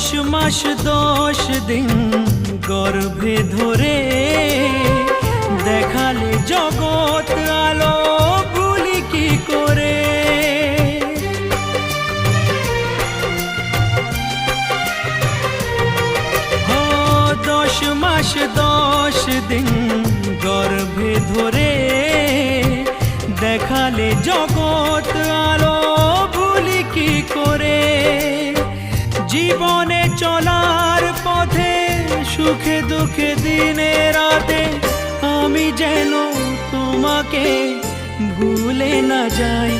10 মাস 10 দিন গর্ভে ধরে দেখালে জগৎ আলো ভুলি কি করে। 10 মাস 10 দিন গর্ভে ধরে দেখালে জগৎ আলো ভুলি কি করে। জীবনে চলার পথে সুখে দুঃখে দিনে রাতে আমি যেন তোমাকে ভুলে না যাই।